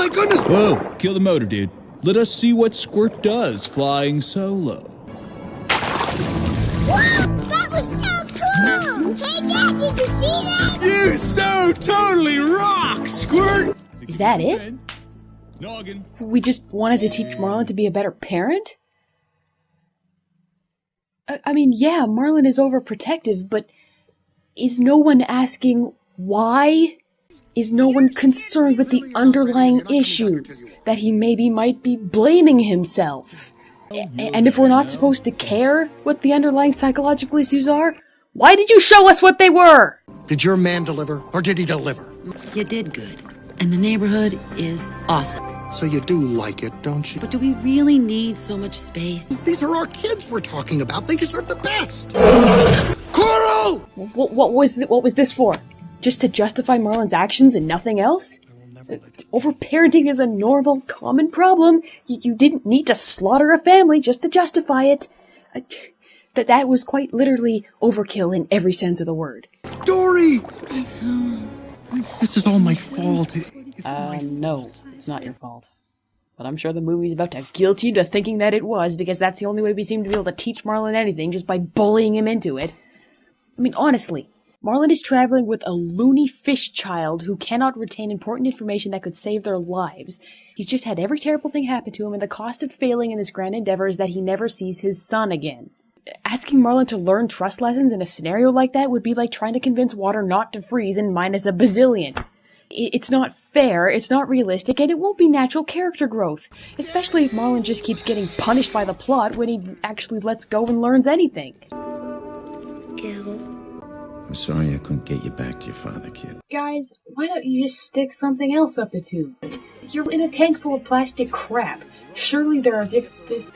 my goodness! Whoa, kill the motor, dude. Let us see what Squirt does flying solo. Whoa! That was so cool! Hey, Dad, did you see that? You so totally rock, Squirt! Is that it? Noggin. We just wanted to teach Marlon to be a better parent? I mean, yeah, Marlon is overprotective, but is no one asking why? Is no one concerned with the underlying issues that he maybe might be blaming himself? And if we're not supposed to care what the underlying psychological issues are, why did you show us what they were? Did your man deliver, or did he deliver? You did good. And the neighborhood is awesome. So you do like it, don't you? But do we really need so much space? These are our kids we're talking about. They deserve the best. Coral! What was this for? Just to justify Marlon's actions and nothing else? Overparenting is a normal, common problem. You didn't need to slaughter a family just to justify it. That was quite literally overkill in every sense of the word. Dory! This is all my fault. No, it's not your fault. But I'm sure the movie's about to guilt you to thinking that it was, because that's the only way we seem to be able to teach Marlon anything, just by bullying him into it. I mean, honestly, Marlon is traveling with a loony fish child who cannot retain important information that could save their lives. He's just had every terrible thing happen to him, and the cost of failing in this grand endeavor is that he never sees his son again. Asking Marlon to learn trust lessons in a scenario like that would be like trying to convince water not to freeze in minus a bazillion. It's not fair, it's not realistic, and it won't be natural character growth. Especially if Marlon just keeps getting punished by the plot when he actually lets go and learns anything. Gil. I'm sorry I couldn't get you back to your father, kid. Guys, why don't you just stick something else up the tube? You're in a tank full of plastic crap. Surely there are different...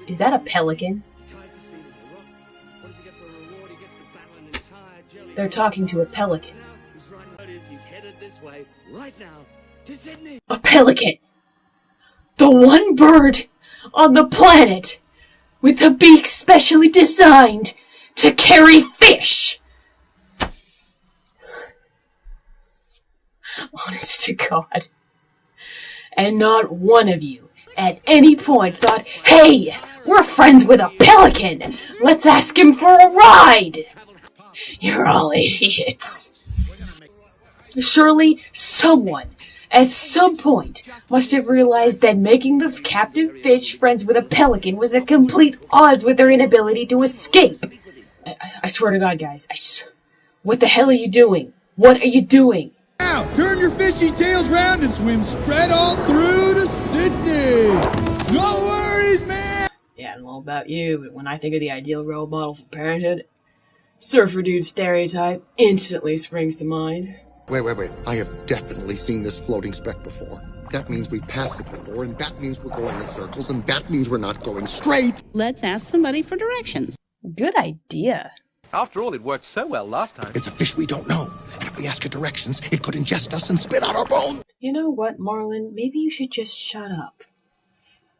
Is that a pelican? They're talking to a pelican. A pelican! The one bird on the planet with a beak specially designed to carry fish! Honest to God. And not one of you at any point thought, hey, we're friends with a pelican! Let's ask him for a ride! You're all idiots. Surely someone, at some point, must have realized that making the captain fish friends with a pelican was at complete odds with their inability to escape. I swear to God, guys, what the hell are you doing? What are you doing? Now, turn your fishy tails round and swim straight on through to Sydney. No worries, man. Yeah, I don't know about you, but when I think of the ideal role model for parenthood, surfer dude stereotype instantly springs to mind. Wait. I have definitely seen this floating speck before. That means we've passed it before, and that means we're going in circles, and that means we're not going straight. Let's ask somebody for directions. Good idea. After all, it worked so well last time. It's a fish we don't know, and if we ask it directions, it could ingest us and spit out our bones. You know what, Marlon? Maybe you should just shut up.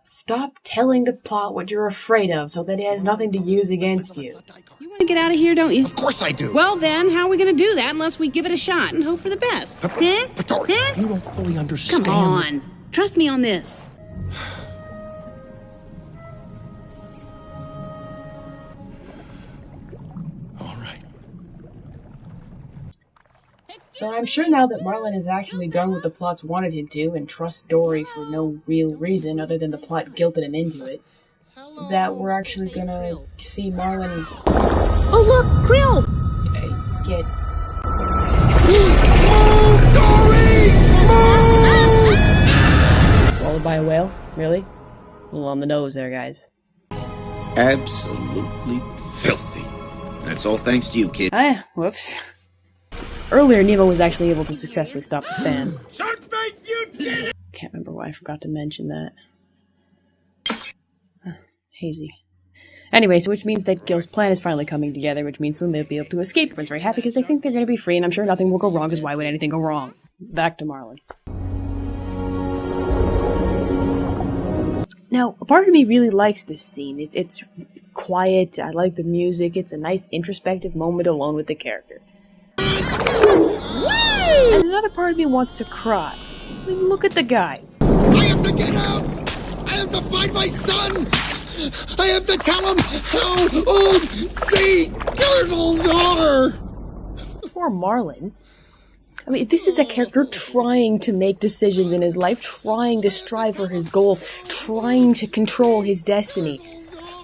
Stop telling the plot what you're afraid of so that it has nothing to use against you. You want to get out of here, don't you? Of course I do. Well then, how are we going to do that unless we give it a shot and hope for the best? But Dory, you don't fully understand. Come on. Trust me on this. All right. So I'm sure now that Marlon has actually done what the plots wanted him to and trusts Dory for no real reason other than the plot guilted him into it, that we're actually gonna see Marlon... Oh look, Krill! Get... Move, Dory! Move! swallowed by a whale? Really? A little on the nose there, guys. Absolutely filthy. That's all thanks to you, kid. Whoops. Earlier, Nemo was actually able to successfully stop the fan. Can't remember why I forgot to mention that. Hazy. Anyway, so which means that Gil's plan is finally coming together, which means soon they'll be able to escape. Everyone's very happy because they think they're going to be free, and I'm sure nothing will go wrong, because why would anything go wrong? Back to Marlon. Now, a part of me really likes this scene. It's quiet, I like the music, it's a nice introspective moment alone with the character. And another part of me wants to cry. I mean, look at the guy. I have to get out! I have to find my son! I have to tell him how old sea turtles are! Poor Marlin. I mean, this is a character trying to make decisions in his life, trying to strive for his goals, trying to control his destiny.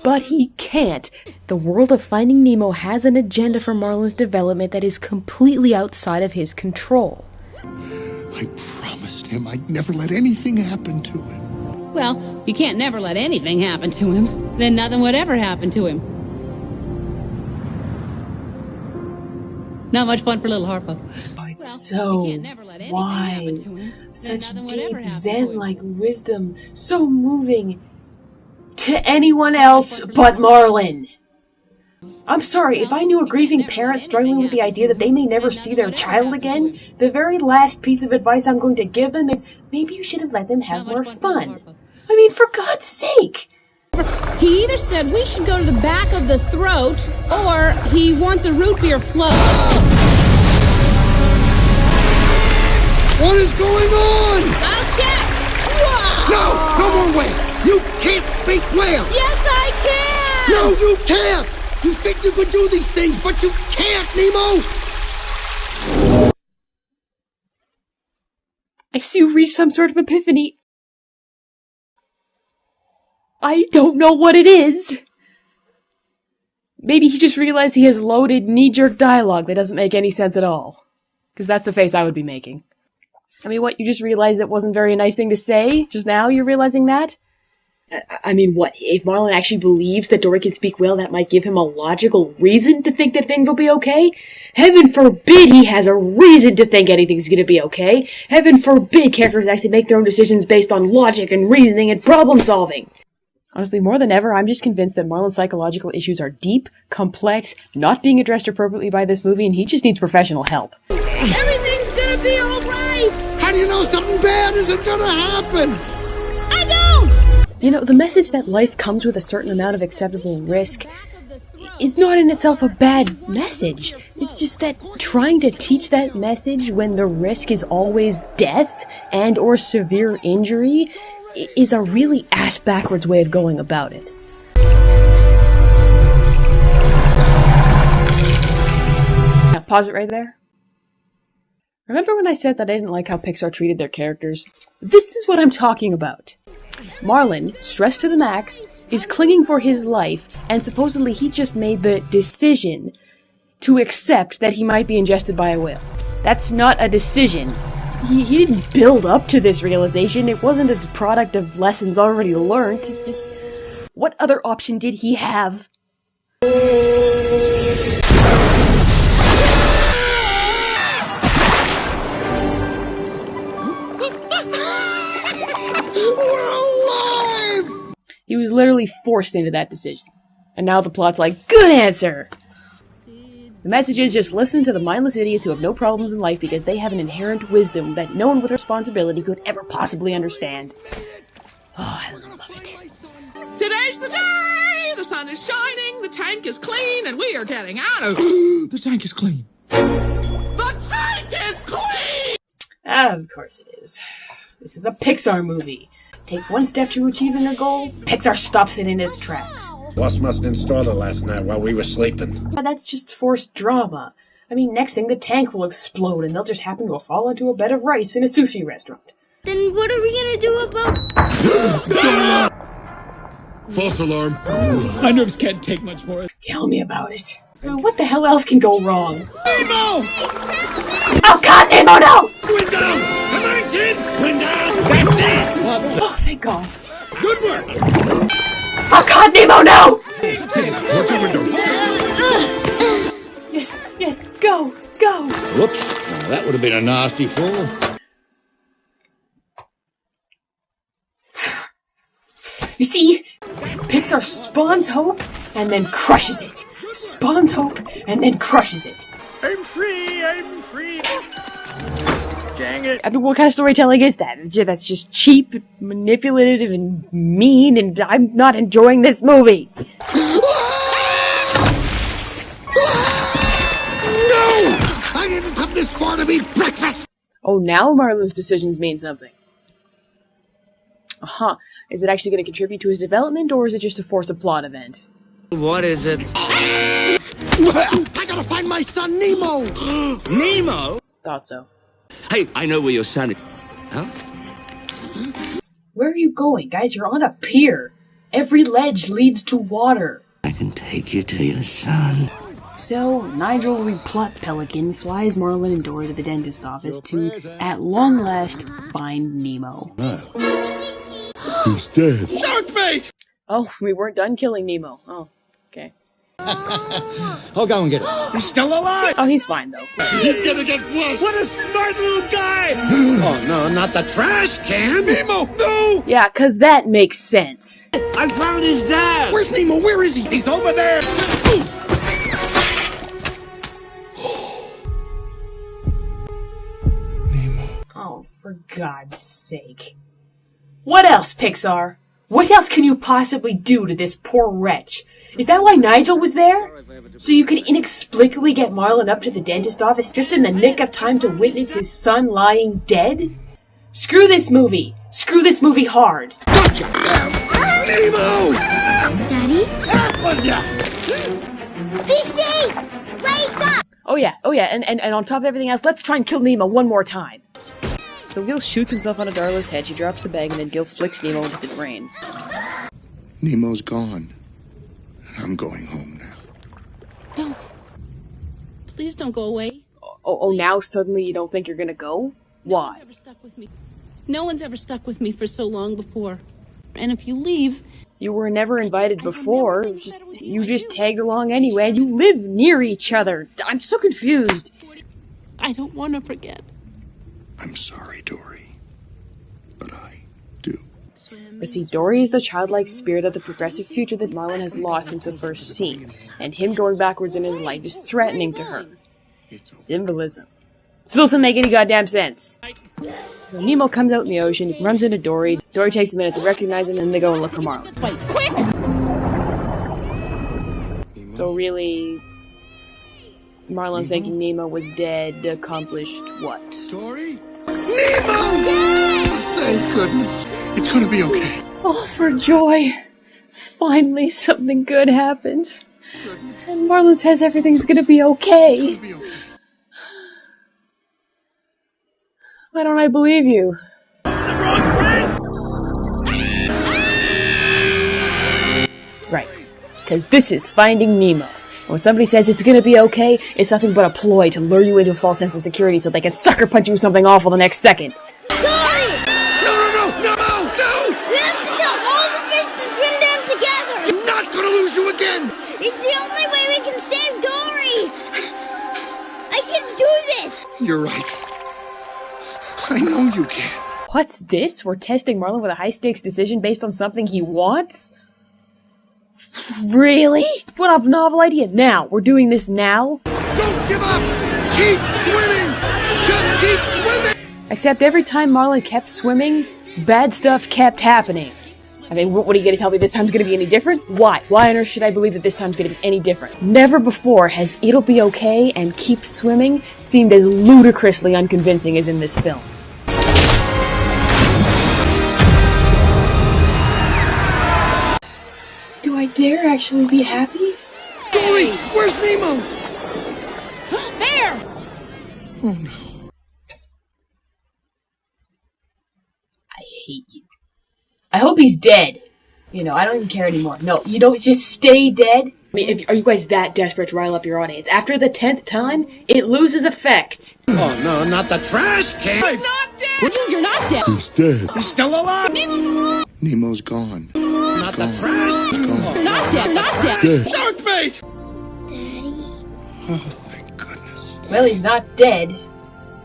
But he can't. The world of Finding Nemo has an agenda for Marlin's development that is completely outside of his control. I promised him I'd never let anything happen to him. Well, you can't never let anything happen to him. Then nothing would ever happen to him. Not much fun for little Harpo. Oh, it's so wise. Such deep Zen-Like wisdom. So moving. To anyone else but Marlin. I'm sorry, if I knew a grieving parent struggling with the idea that they may never see their child again, the very last piece of advice I'm going to give them is, maybe you should have let them have more fun. I mean, for God's sake! He either said we should go to the back of the throat, or he wants a root beer float. What is going on? I'll check! No! No more whale! You can't speak whale! Yes, I can! No, you can't! You think you can do these things, but you can't, Nemo! I see you reach some sort of epiphany. I don't know what it is. Maybe he just realized he has loaded knee-jerk dialogue that doesn't make any sense at all. Because that's the face I would be making. I mean, what, you just realized that wasn't a very nice thing to say? Just now you're realizing that? I mean, what, if Marlon actually believes that Dory can speak whale, that might give him a logical reason to think that things will be okay? Heaven forbid he has a reason to think anything's gonna be okay. Heaven forbid characters actually make their own decisions based on logic and reasoning and problem solving. Honestly, more than ever, I'm just convinced that Marlin's psychological issues are deep, complex, not being addressed appropriately by this movie, and he just needs professional help. Everything's gonna be alright! How do you know something bad isn't gonna happen? I don't! You know, the message that life comes with a certain amount of acceptable risk is not in itself a bad message. It's just that trying to teach that message when the risk is always death and or severe injury is a really ass-backwards way of going about it. Now, pause it right there. Remember when I said that I didn't like how Pixar treated their characters? This is what I'm talking about. Marlin, stressed to the max, is clinging for his life, and supposedly he just made the decision to accept that he might be ingested by a whale. That's not a decision. He didn't build up to this realization. It wasn't a product of lessons already learned. It's just, what other option did he have? He was literally forced into that decision. And now the plot's like, good answer! The message is just listen to the mindless idiots who have no problems in life because they have an inherent wisdom that no one with responsibility could ever possibly understand. Oh, I love it. Today's the day! The sun is shining, the tank is clean, and we are getting out of... The tank is clean. The tank is clean! Of course it is. This is a Pixar movie. Take one step to achieving a goal, Pixar stops it in its tracks. Boss must have installed it last night while we were sleeping. But that's just forced drama. I mean, next thing the tank will explode and they'll just happen to fall into a bed of rice in a sushi restaurant. Then what are we gonna do about... False alarm. My nerves can't take much more. Tell me about it. What the hell else can go wrong? Nemo! Oh God, Nemo, no! Swing down! Come on, kids! Swing down! That's it! Oh, thank God. Good work! Oh God, Nemo, no! Watch your window. Yes, go! Whoops. Now, that would have been a nasty fall. You see, Pixar spawns hope and then crushes it. Spawns hope and then crushes it. I'm free! Dang it! I mean, what kind of storytelling is that? That's just cheap, manipulative, and mean, and I'm not enjoying this movie. No! I'm want to eat breakfast! Oh, now Marlin's decisions mean something. Is it actually going to contribute to his development, or is it just to force a plot event? What is it? I gotta find my son, Nemo! Nemo? Thought so. Hey, I know where your son is. Huh? Where are you going, guys? You're on a pier. Every ledge leads to water. I can take you to your son. So, Nigel the Plot Pelican flies Marlin and Dory to the dentist's office to, at long last, find Nemo. He's dead. Shark bait! Oh, we weren't done killing Nemo. Oh, okay. I'll go and get it. He's still alive! Oh, he's fine, though. He's gonna get flushed! What a smart little guy! Oh no, not the trash can! Nemo, no! Yeah, 'cause that makes sense. I found his dad! Where's Nemo? Where is he? He's over there! Oh, for God's sake. What else, Pixar? What else can you possibly do to this poor wretch? Is that why Nigel was there? So you could inexplicably get Marlin up to the dentist office just in the nick of time to witness his son lying dead? Screw this movie. Screw this movie hard. Gotcha! Nemo! Daddy? That was ya! Fishy! Wake up! Oh yeah, and on top of everything else, let's try and kill Nemo one more time. So Gil shoots himself on Darla's head, she drops the bag, and then Gil flicks Nemo into the drain. Nemo's gone. And I'm going home now. No. Please don't go away. Oh, now suddenly you don't think you're gonna go? Why? Ever stuck with me. No one's ever stuck with me for so long before. And if you leave... You were never invited before, you just tagged along anyway, and you live near each other. I'm so confused. I don't want to forget. I'm sorry, Dory. But I do. But see, Dory is the childlike spirit of the progressive future that Marlon has lost since the first scene, and him going backwards in his life is threatening to her. Symbolism. Still doesn't make any goddamn sense. So Nemo comes out in the ocean, runs into Dory. Dory takes a minute to recognize him, and they go and look for Marlon. Wait, quick! So really, Marlon thinking Nemo was dead accomplished what? Dory? Nemo! Thank goodness. It's gonna be okay. Oh, for joy. Finally, something good happened. And Marlon says everything's gonna be okay. It's gonna be okay. Why don't I believe you? Right. Because this is Finding Nemo. And when somebody says it's gonna be okay, it's nothing but a ploy to lure you into a false sense of security so they can sucker punch you with something awful the next second. Dory! No! We have to tell all the fish to swim down together! I'm not gonna lose you again! It's the only way we can save Dory! I can do this! You're right. I know you can. What's this? We're testing Marlon with a high-stakes decision based on something he wants? Really? What a novel idea. Now. We're doing this now? Don't give up! Keep swimming! Just keep swimming! Except every time Marlon kept swimming, bad stuff kept happening. I mean, what are you going to tell me this time's going to be any different? Why? Why on earth should I believe that this time's going to be any different? Never before has "It'll be okay" and "Keep swimming" seemed as ludicrously unconvincing as in this film. Do I dare actually be happy? Dory! Where's Nemo? There! Oh no. I hate you. I hope he's dead. You know, I don't even care anymore. No, you don't just stay dead. I mean, are you guys that desperate to rile up your audience? After the 10th time, it loses effect. Oh no, not the trash can! He's not dead! You're not dead! He's dead. He's still alive! Nemo's gone. Not the trash! He's gone. You're not dead! Not dead! Dead. Shark bait! Daddy? Oh, thank goodness. Well, he's not dead.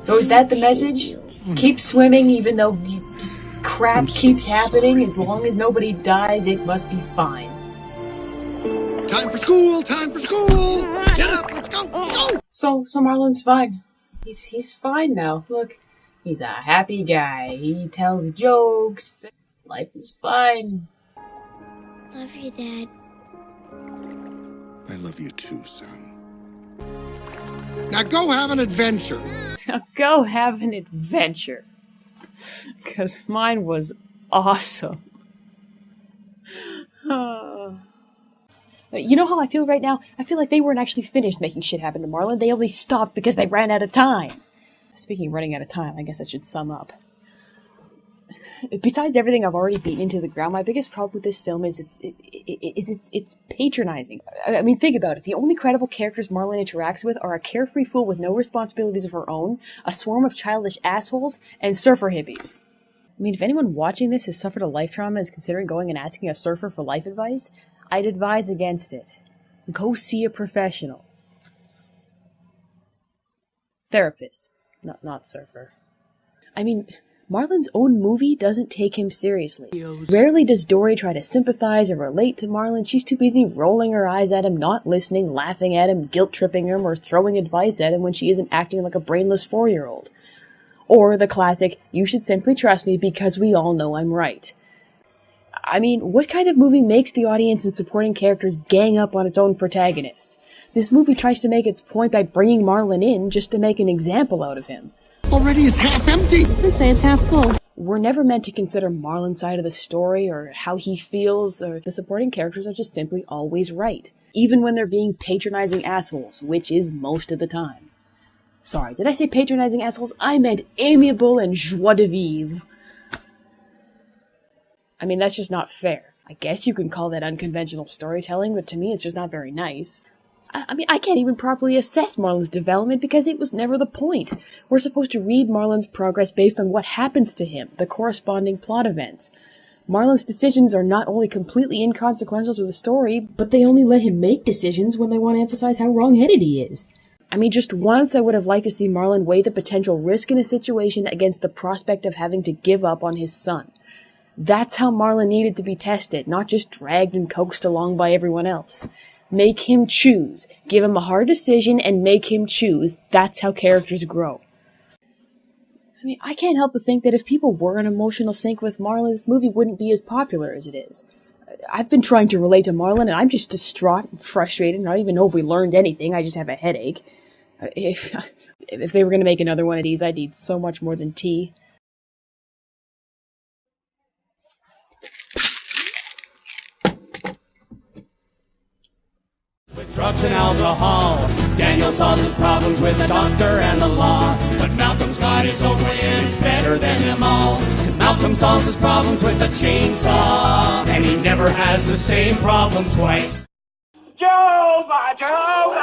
So is that the message? Keep swimming even though this crap I'm so keeps happening. sorry. As long as nobody dies, it must be fine. Time for school! Time for school! Get up! Let's go! Go! So Marlon's fine. He's fine now. Look, he's a happy guy. He tells jokes. Life is fine. Love you, Dad. I love you too, son. Now go have an adventure. Now go have an adventure. Because mine was awesome. You know how I feel right now? I feel like they weren't actually finished making shit happen to Marlon. They only stopped because they ran out of time. Speaking of running out of time, I guess I should sum up. Besides everything I've already beaten into the ground, my biggest problem with this film is it's patronizing. I mean, think about it. The only credible characters Marlon interacts with are a carefree fool with no responsibilities of her own, a swarm of childish assholes, and surfer hippies. I mean, if anyone watching this has suffered a life trauma and is considering going and asking a surfer for life advice, I'd advise against it. Go see a professional. Therapist, not surfer. I mean, Marlon's own movie doesn't take him seriously. Rarely does Dory try to sympathize or relate to Marlon. She's too busy rolling her eyes at him, not listening, laughing at him, guilt-tripping him, or throwing advice at him when she isn't acting like a brainless 4-year-old. Or the classic, you should simply trust me because we all know I'm right. I mean, what kind of movie makes the audience and supporting characters gang up on its own protagonist? This movie tries to make its point by bringing Marlon in just to make an example out of him. Already it's half empty. I'd say it's half full. We're never meant to consider Marlon's side of the story or how he feels, or the supporting characters are just simply always right. Even when they're being patronizing assholes, which is most of the time. Sorry, did I say patronizing assholes? I meant amiable and joie de vivre. I mean, that's just not fair. I guess you can call that unconventional storytelling, but to me it's just not very nice. I mean, I can't even properly assess Marlon's development because it was never the point. We're supposed to read Marlon's progress based on what happens to him, the corresponding plot events. Marlon's decisions are not only completely inconsequential to the story, but they only let him make decisions when they want to emphasize how wrong-headed he is. I mean, just once I would have liked to see Marlon weigh the potential risk in a situation against the prospect of having to give up on his son. That's how Marlon needed to be tested, not just dragged and coaxed along by everyone else. Make him choose. Give him a hard decision and make him choose. That's how characters grow. I mean, I can't help but think that if people were in emotional sync with Marlon, this movie wouldn't be as popular as it is. I've been trying to relate to Marlon, and I'm just distraught and frustrated, and I don't even know if we learned anything. I just have a headache. If they were going to make another one of these, I'd need so much more than tea. With drugs and alcohol, Daniel solves his problems with the doctor and the law. But Malcolm's got his own way and it's better than them all. Cause Malcolm solves his problems with a chainsaw, and he never has the same problem twice. Joe, by Joe!